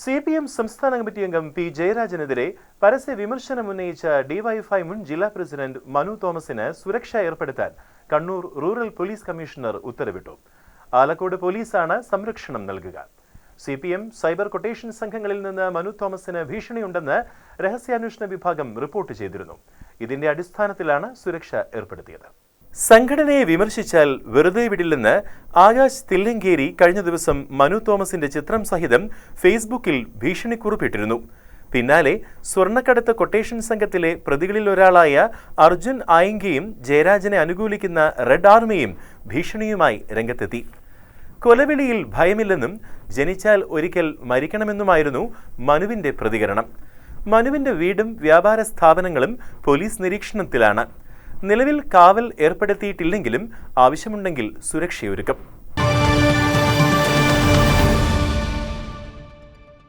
CPM സംസ്ഥാന committee അംഗം P ജയരാജനെതിരെ പരസ്യ വിമർശനം ഉന്നയിച്ച ഡിവൈഎഫ്ഐ മുൻ ജില്ലാ പ്രസിഡന്റ് മനു തോമസിന് സുരക്ഷ ഏർപ്പെടുത്താൻ കണ്ണൂർ റൂറൽ പോലീസ് കമ്മീഷണർ ഉത്തരവിട്ടു. ആലക്കോട് പോലീസാണ് സംരക്ഷണം നൽകുക. CPM സൈബർ കൊട്ടേഷൻ സംഘങ്ങളിൽ നിന്ന് മനു തോമസിന് ഭീഷണിയുണ്ടെന്ന് രഹസ്യാന്വേഷണ വിഭാഗം റിപ്പോർട്ട് ചെയ്തിരുന്നു. ഇതിന്റെ അടിസ്ഥാനത്തിലാണ് സുരക്ഷ ഏർപ്പെടുത്തിയത്. സംഘടനയെ വിമർശിച്ചാൽ വെറുതെ വിടില്ലെന്ന് ആകാശ് തില്ലങ്കേരി കഴിഞ്ഞ ദിവസം മനു തോമസിന്റെ ചിത്രം സഹിതം ഫേസ്ബുക്കിൽ ഭീഷണിക്കുറിപ്പിട്ടിരുന്നു. പിന്നാലെ സ്വർണ്ണക്കടത്ത് കൊട്ടേഷൻ സംഘത്തിലെ പ്രതികളിൽ ഒരാളായ അർജുൻ ആയിങ്കയും ജയരാജനെ അനുകൂലിക്കുന്ന റെഡ് ആർമിയും ഭീഷണിയുമായി രംഗത്തെത്തി. കൊലവിളിയിൽ ഭയമില്ലെന്നും ജനിച്ചാൽ ഒരിക്കൽ മരിക്കണമെന്നുമായിരുന്നു മനുവിന്റെ പ്രതികരണം. മനുവിന്റെ വീടും വ്യാപാര സ്ഥാപനങ്ങളും പോലീസ് നിരീക്ഷണത്തിലാണ്. നിലവിൽ കാവൽ ഏർപ്പെടുത്തിയിട്ടില്ലെങ്കിലും ആവശ്യമുണ്ടെങ്കിൽ സുരക്ഷയൊരുക്കും.